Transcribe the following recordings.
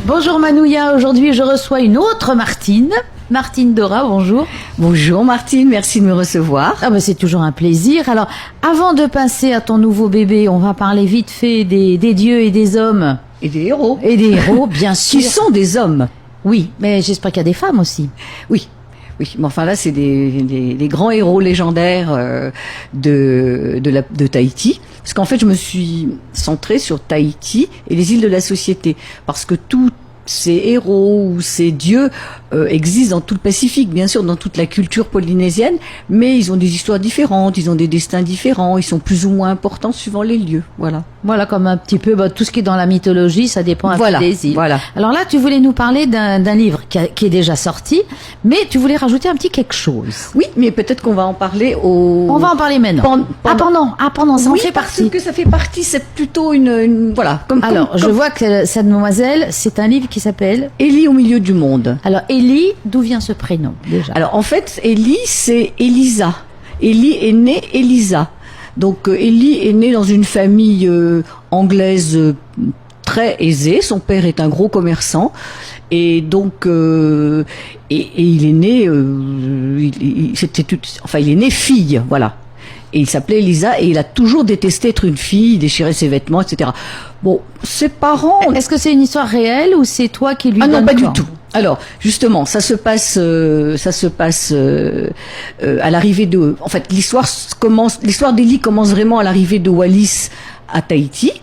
Bonjour Manouya, aujourd'hui je reçois une autre Martine. Martine Dora, bonjour. Bonjour Martine, merci de me recevoir. Ah ben c'est toujours un plaisir. Alors, avant de passer à ton nouveau bébé, on va parler vite fait des dieux et des hommes. Et des héros. Et des héros, bien sûr. Qui sont des hommes. Oui, mais j'espère qu'il y a des femmes aussi. Oui. Oui, mais enfin là, c'est des grands héros légendaires de Tahiti. Parce qu'en fait, je me suis centrée sur Tahiti et les îles de la Société. Parce que tous ces héros ou ces dieux existent dans tout le Pacifique, bien sûr, dans toute la culture polynésienne, mais ils ont des histoires différentes, ils ont des destins différents, ils sont plus ou moins importants suivant les lieux. Voilà. Voilà, comme un petit peu tout ce qui est dans la mythologie, ça dépend un peu des îles. Voilà. Alors là, tu voulais nous parler d'un livre qui est déjà sorti, mais tu voulais rajouter un petit quelque chose. Oui, mais peut-être qu'on va en parler On va en parler maintenant. Pendant, ça en fait partie. Parce que ça fait partie, c'est plutôt une voilà. Je vois que cette demoiselle, c'est un livre qui s'appelle Élie au milieu du monde. Alors Élie, d'où vient ce prénom déjà? Alors en fait, Élie, c'est Elisa. Élie est née Elisa. Donc Élie est née dans une famille anglaise très aisée. Son père est un gros commerçant et donc et il est né il est né fille, voilà. Et il s'appelait Elisa et il a toujours détesté être une fille, déchirer ses vêtements, etc. Bon, ses parents. Est-ce que c'est une histoire réelle ou c'est toi qui lui donnes? Ah non, pas du tout. Alors, justement, ça se passe à l'arrivée de. En fait, l'histoire d'Élie commence vraiment à l'arrivée de Wallis à Tahiti,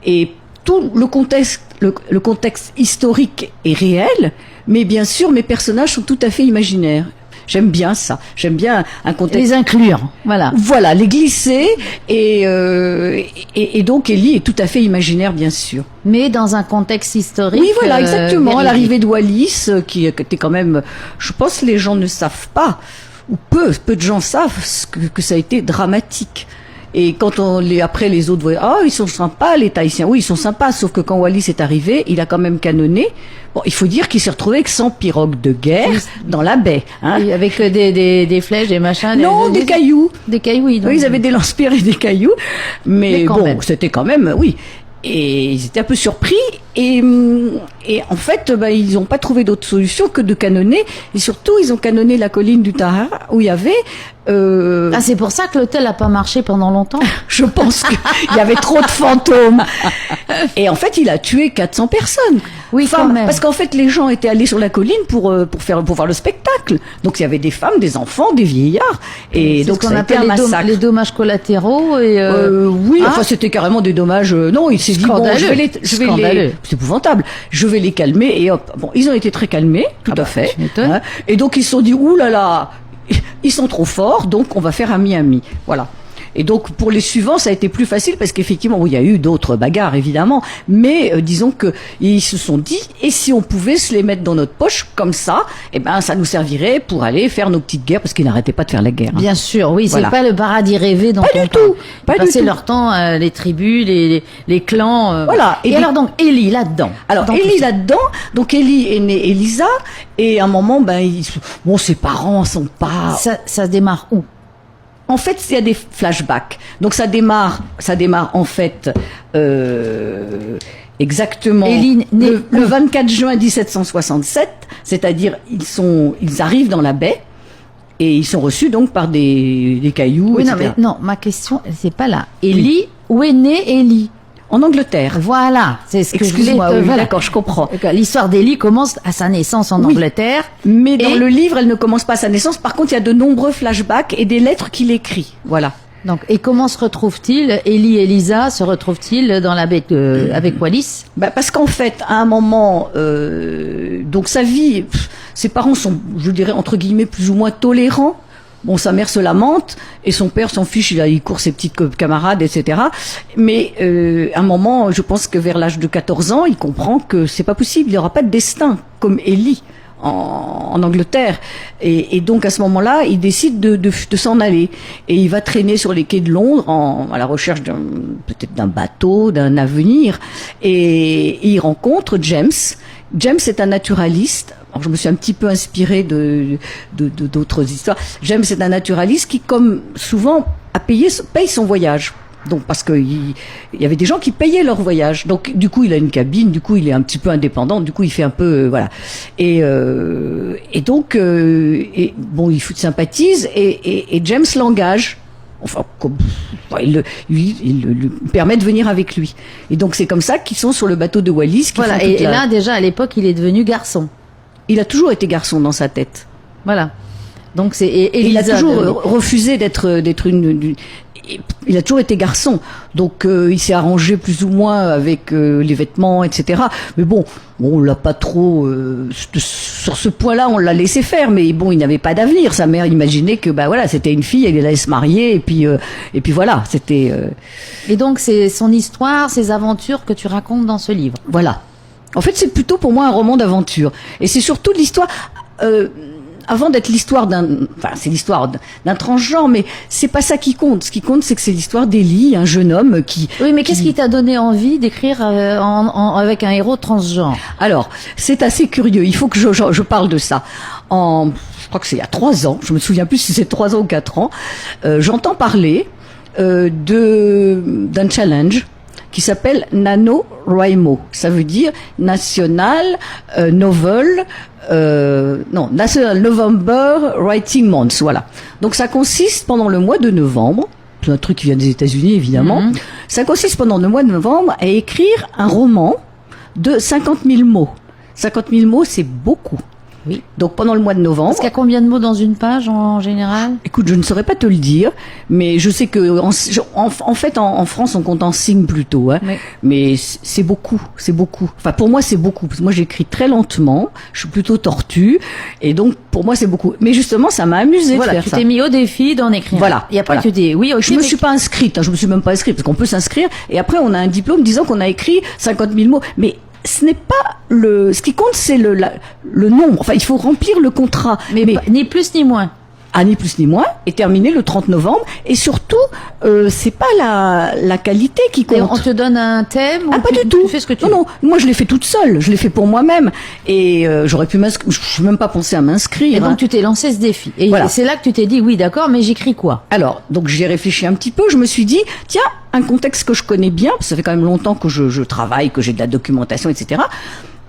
et tout le contexte historique est réel, mais bien sûr, mes personnages sont tout à fait imaginaires. J'aime bien ça. J'aime bien un contexte. Les inclure. Voilà. Voilà, les glisser et donc Élie est tout à fait imaginaire, bien sûr. Mais dans un contexte historique. Oui, voilà, exactement. À l'arrivée de Wallis, qui était quand même, je pense que les gens ne savent pas, ou peu de gens savent que ça a été dramatique. Et quand après les autres voient, ils sont sympas, les Tahitiens. Oui, ils sont sympas, sauf que quand Wallis est arrivé, il a quand même canonné. Bon, il faut dire qu'il s'est retrouvé avec 100 pirogues de guerre dans la baie, hein. Oui, avec des flèches, des machins. Non, des cailloux. Des cailloux, oui. Oui, ils avaient des lance-pierres et des cailloux. Mais bon, même. C'était quand même, oui. Et ils étaient un peu surpris. Et en fait, ils n'ont pas trouvé d'autre solution que de canonner. Et surtout, ils ont canonné la colline du Tahara, où il y avait... c'est pour ça que l'hôtel n'a pas marché pendant longtemps. Je pense qu'il y avait trop de fantômes. Et en fait, il a tué 400 personnes. Oui, quand même. Parce qu'en fait, les gens étaient allés sur la colline pour voir le spectacle. Donc, il y avait des femmes, des enfants, des vieillards. Et donc, ça a été un massacre. Les dommages collatéraux. Oui, enfin, c'était carrément des dommages. Non, il s'est dit, bon, je vais les, c'est épouvantable. Je vais les calmer. Et hop. Bon, ils ont été très calmés, tout à fait. Hein, et donc, ils se sont dit, ouh là là, ils sont trop forts, donc on va faire un mi-ami. Voilà. Et donc pour les suivants, ça a été plus facile parce qu'effectivement, il y a eu d'autres bagarres évidemment, mais disons que ils se sont dit, et si on pouvait se les mettre dans notre poche comme ça, ça nous servirait pour aller faire nos petites guerres, parce qu'ils n'arrêtaient pas de faire la guerre. Hein. Bien sûr, oui, voilà. C'est pas le paradis rêvé dont pas on du tout. Pas passer leur temps les tribus, les clans. Voilà. Et alors donc Élie là-dedans. Alors Élie là-dedans, donc Élie est née Elisa, et à un moment, ses parents sont pas. Ça démarre où? En fait, il y a des flashbacks. Donc ça démarre en fait exactement le 24 juin 1767, c'est-à-dire ils arrivent dans la baie et ils sont reçus donc par des cailloux, oui, etc. Non, ma question, c'est pas là. Élie, où est né Élie? En Angleterre. Voilà, c'est ce que je voulais. Oui, d'accord, je comprends. L'histoire d'Élie commence à sa naissance en Angleterre. Mais dans le livre, elle ne commence pas à sa naissance. Par contre, il y a de nombreux flashbacks et des lettres qu'il écrit. Voilà. Donc, et comment se retrouve-t-il, Élie et Elisa, se retrouvent-ils dans la baie avec Wallis? Parce qu'en fait, à un moment, donc sa vie, ses parents sont, je dirais, entre guillemets, plus ou moins tolérants. Bon, sa mère se lamente et son père s'en fiche, il court ses petites camarades, etc. Mais à un moment, je pense que vers l'âge de 14 ans, il comprend que c'est pas possible, il n'y aura pas de destin comme Élie en Angleterre. Et donc à ce moment-là, il décide de s'en aller. Et il va traîner sur les quais de Londres à la recherche peut-être d'un bateau, d'un avenir. Et il rencontre James. James est un naturaliste. Alors, je me suis un petit peu inspirée d'autres histoires. James est un naturaliste qui, comme souvent, paye son voyage. Donc parce que il y avait des gens qui payaient leur voyage. Donc du coup il a une cabine, du coup il est un petit peu indépendant, du coup il fait un peu voilà. Et donc bon il sympathise et James l'engage. Enfin, il le permet de venir avec lui. Et donc c'est comme ça qu'ils sont sur le bateau de Wallis. Voilà. Et là déjà à l'époque il est devenu garçon. Il a toujours été garçon dans sa tête. Voilà. Donc c'est il a toujours refusé d'être il a toujours été garçon, donc il s'est arrangé plus ou moins avec les vêtements, etc. Mais bon, on l'a pas trop sur ce point-là, on l'a laissé faire. Mais bon, il n'avait pas d'avenir. Sa mère imaginait que bah voilà, c'était une fille, elle allait se marier et puis voilà, c'était. Et donc c'est son histoire, ses aventures que tu racontes dans ce livre. Voilà. En fait, c'est plutôt pour moi un roman d'aventure, et c'est surtout l'histoire. Avant d'être l'histoire c'est l'histoire d'un transgenre, mais c'est pas ça qui compte. Ce qui compte, c'est que c'est l'histoire d'Eli, un jeune homme qui. Oui, mais qu'est-ce qui t'a donné envie d'écrire avec un héros transgenre? Alors, c'est assez curieux. Il faut que je parle de ça. Je crois que c'est il y a 3 ans. Je me souviens plus si c'est 3 ans ou 4 ans. J'entends parler d'un challenge qui s'appelle NaNoWriMo. Ça veut dire National November Writing Month. Voilà. Donc ça consiste pendant le mois de novembre. C'est un truc qui vient des États-Unis évidemment. Mm-hmm. Ça consiste pendant le mois de novembre à écrire un roman de 50 000 mots. 50 000 mots, c'est beaucoup. Oui. Donc pendant le mois de novembre. Parce qu'il y a combien de mots dans une page en général? Écoute, je ne saurais pas te le dire, mais je sais que en fait en France on compte en signes plutôt, hein. Oui. Mais c'est beaucoup. Enfin pour moi c'est beaucoup parce que moi j'écris très lentement, je suis plutôt tortue et donc pour moi c'est beaucoup. Mais justement ça m'a amusé de faire ça. Tu t'es mis au défi d'en écrire. Voilà. Et après tu dis oui. Je me suis pas inscrite, je me suis même pas inscrite parce qu'on peut s'inscrire et après on a un diplôme disant qu'on a écrit 50 000 mots, mais ce n'est pas ce qui compte, c'est le nombre. Enfin, il faut remplir le contrat. Mais ni plus ni moins. Ah, ni plus ni moins, et terminé le 30 novembre. Et surtout, c'est pas la qualité qui compte. Et on te donne un thème? Ah, pas du tout. Tu fais ce que tu veux. Non, moi je l'ai fait toute seule. Je l'ai fait pour moi-même. Et j'aurais pu m'inscrire. Je n'ai même pas pensé à m'inscrire. Et donc tu t'es lancé ce défi. Et voilà. C'est là que tu t'es dit, oui, d'accord, mais j'écris quoi? Alors, donc j'y ai réfléchi un petit peu. Je me suis dit, tiens, un contexte que je connais bien, parce que ça fait quand même longtemps que je travaille, que j'ai de la documentation, etc.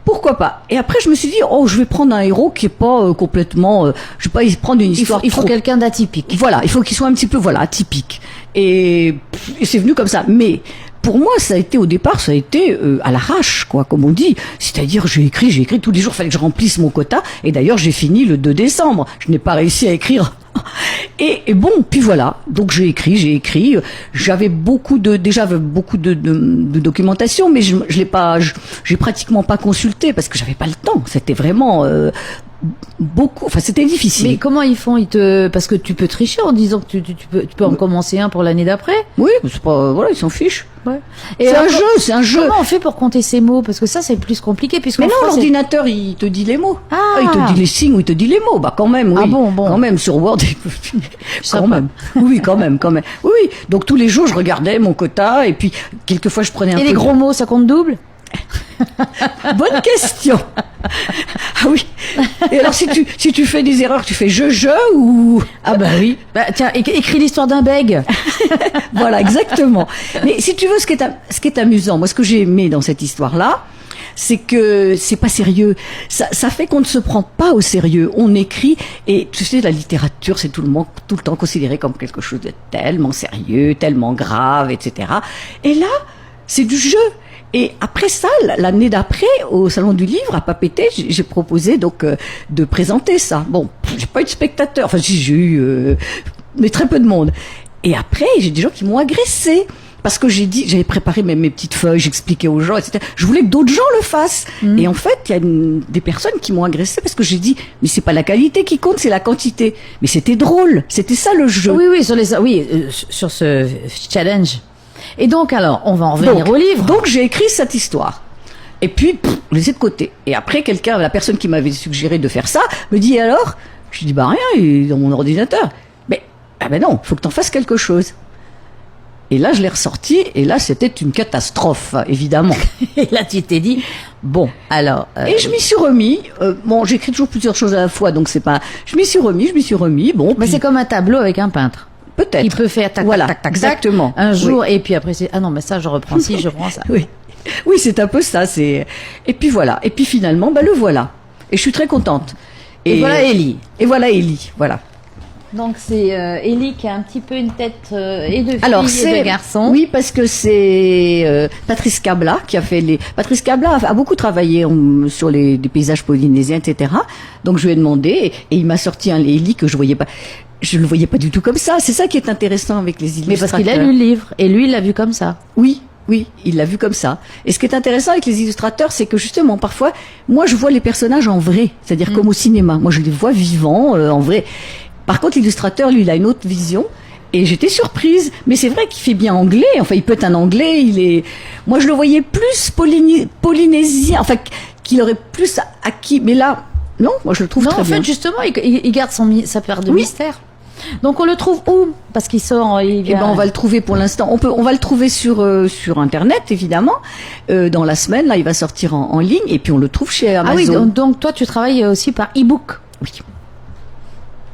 Pourquoi pas? Et après, je me suis dit, je vais prendre un héros qui est pas complètement, je vais pas prendre une histoire. Il faut quelqu'un d'atypique. Voilà, il faut qu'il soit un petit peu, atypique. Et c'est venu comme ça. Mais pour moi, ça a été au départ, à l'arrache, quoi, comme on dit. C'est-à-dire, j'ai écrit tous les jours. Il fallait que je remplisse mon quota. Et d'ailleurs, j'ai fini le 2 décembre. Je n'ai pas réussi à écrire. Et bon, puis voilà. Donc j'ai écrit. J'avais beaucoup de documentation, mais j'ai pratiquement pas consulté parce que j'avais pas le temps. C'était vraiment beaucoup. Enfin, c'était difficile. Mais comment ils font? Parce que tu peux tricher en disant que tu peux en commencer un pour l'année d'après. Oui, c'est pas, voilà, ils s'en fichent. Ouais. C'est un jeu. Comment on fait pour compter ces mots? Parce que ça, c'est plus compliqué. Mais non, l'ordinateur, il te dit les mots. Ah. Il te dit les signes ou il te dit les mots. Bah, quand même, oui. Ah bon. Quand même, sur Word. Quand même. Oui, quand même. Oui. Donc, tous les jours, je regardais mon quota et puis, quelquefois, je prenais un peu. Et les gros mots, ça compte double? Bonne question. Ah oui. Et alors si tu fais des erreurs, tu fais je ou ah bah oui. Bah tiens, écris l'histoire d'un bègue. Voilà, exactement. Mais si tu veux, ce qui est amusant, moi ce que j'ai aimé dans cette histoire-là, c'est que c'est pas sérieux. Ça fait qu'on ne se prend pas au sérieux. On écrit et tu sais, la littérature, c'est tout le temps considéré comme quelque chose de tellement sérieux, tellement grave, etc. Et là, c'est du jeu. Et après ça, l'année d'après, au Salon du Livre, à Papeete, j'ai proposé donc de présenter ça. Bon, j'ai pas eu de spectateurs, enfin j'ai eu, mais très peu de monde. Et après, j'ai des gens qui m'ont agressé. Parce que j'avais préparé mes petites feuilles, j'expliquais aux gens, etc. Je voulais que d'autres gens le fassent. Et en fait, il y a des personnes qui m'ont agressé parce que j'ai dit, mais c'est pas la qualité qui compte, c'est la quantité. Mais c'était drôle, c'était ça le jeu. Oui, sur ce challenge. Et donc, alors, on va en revenir au livre. Donc, j'ai écrit cette histoire. Et puis, laissé de côté. Et après, la personne qui m'avait suggéré de faire ça, me dit, alors? Je dis, bah, rien, il est dans mon ordinateur. Mais, non, faut que t'en fasses quelque chose. Et là, je l'ai ressorti, et là, c'était une catastrophe, évidemment. Et là, tu t'es dit, bon, alors... Et je m'y suis remis. J'écris toujours plusieurs choses à la fois, donc c'est pas... Je m'y suis remis, bon... Mais c'est comme un tableau avec un peintre. peut-être. Il peut faire tac, Voilà, tac, tac, tac, exactement. un jour, Oui. et puis après, ah non, mais ça, je reprends ci, je reprends ça. Oui, oui, c'est un peu ça. Et puis voilà. Et puis finalement, le voilà. Et je suis très contente. Et voilà Ellie. Et voilà Ellie. Voilà. Donc c'est Ellie qui a un petit peu une tête et de fille Alors et de garçon. Oui, parce que c'est Patrice Cabla qui a fait les. Patrice Cabla a beaucoup travaillé sur des paysages polynésiens, etc. Donc je lui ai demandé et il m'a sorti un Ellie que je le voyais pas du tout comme ça. C'est ça qui est intéressant avec les illustrateurs. Mais parce qu'il a lu le livre et lui il l'a vu comme ça. Oui. Oui, il l'a vu comme ça. Et ce qui est intéressant avec les illustrateurs, c'est que justement, parfois, moi, je vois les personnages en vrai, c'est-à-dire comme au cinéma. Moi, je les vois vivants, en vrai. Par contre, l'illustrateur, lui, il a une autre vision. Et j'étais surprise. Mais c'est vrai qu'il fait bien anglais. Enfin, il peut être un anglais. Moi, je le voyais plus polynésien. Enfin, qu'il aurait plus acquis. Mais là, non, moi, je le trouve très bien. Non, en fait, justement, il garde sa part de mystère. Donc on le trouve où? Parce qu'il sort. On va le trouver pour l'instant. On va le trouver sur internet évidemment. Dans la semaine, là, il va sortir en ligne et puis on le trouve chez Amazon. Ah oui, donc toi tu travailles aussi par e-book. Oui.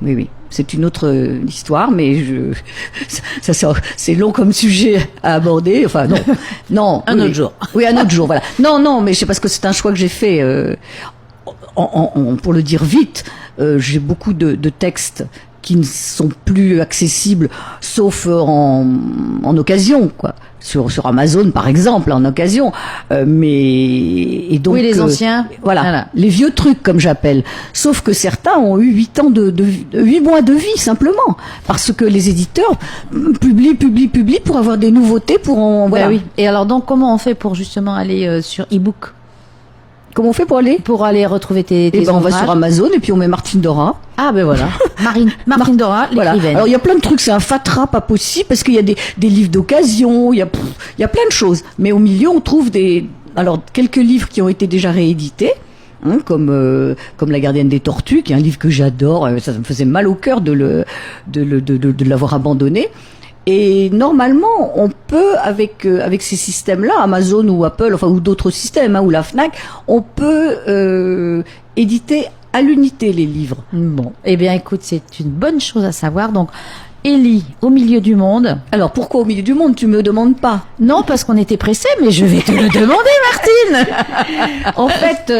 Oui, oui. C'est une autre histoire, mais c'est long comme sujet à aborder. Enfin non, un autre jour. Oui, un autre jour. Voilà. Non, mais c'est parce que c'est un choix que j'ai fait. Pour le dire vite, j'ai beaucoup de textes qui ne sont plus accessibles, sauf en occasion, quoi. Sur Amazon, par exemple, en occasion. Et donc, oui, les anciens. Voilà. Les vieux trucs, comme j'appelle. Sauf que certains ont eu 8 mois de vie, simplement. Parce que les éditeurs publient pour avoir des nouveautés, voilà. Oui. Et alors, donc, comment on fait pour justement aller sur e-book? Comment on fait pour aller? Pour aller retrouver tes on va sur Amazon et puis on met Martine Dora. Ah ben voilà. Martine Dora, l'écrivaine. Voilà. Alors il y a plein de trucs, c'est un fatras pas possible parce qu'il y a des livres d'occasion, il y a plein de choses. Mais au milieu on trouve quelques livres qui ont été déjà réédités. Comme La Gardienne des Tortues, qui est un livre que j'adore. Ça me faisait mal au cœur de l'avoir abandonné. Et normalement, on peut avec ces systèmes-là, Amazon ou Apple, ou d'autres systèmes, ou la Fnac, on peut éditer à l'unité les livres. Bon, eh bien, écoute, c'est une bonne chose à savoir. Donc, Ellie, au milieu du monde. Alors, pourquoi au milieu du monde? Tu me demandes pas. Non, parce qu'on était pressés, mais je vais te le demander, Martine. En fait,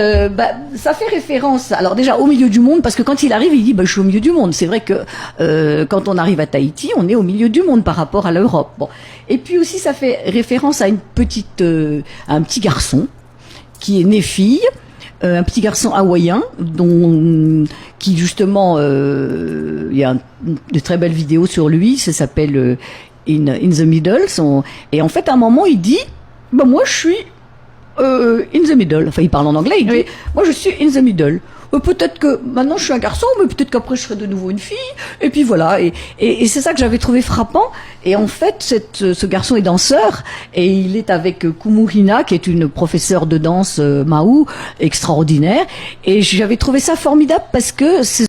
ça fait référence. Alors déjà, au milieu du monde, parce que quand il arrive, il dit, je suis au milieu du monde. C'est vrai que quand on arrive à Tahiti, on est au milieu du monde par rapport à l'Europe. Bon. Et puis aussi, ça fait référence à un petit garçon qui est né fille. Un petit garçon hawaïen qui justement il y a de très belles vidéos sur lui, ça s'appelle In the Middle, et en fait à un moment il dit moi je suis in the middle, enfin il parle en anglais, il dit moi je suis in the middle. Peut-être que maintenant je suis un garçon, mais peut-être qu'après je serai de nouveau une fille. Et puis voilà. Et c'est ça que j'avais trouvé frappant. Et en fait, ce garçon est danseur et il est avec Kumurina, qui est une professeure de danse Mahou extraordinaire. Et j'avais trouvé ça formidable parce que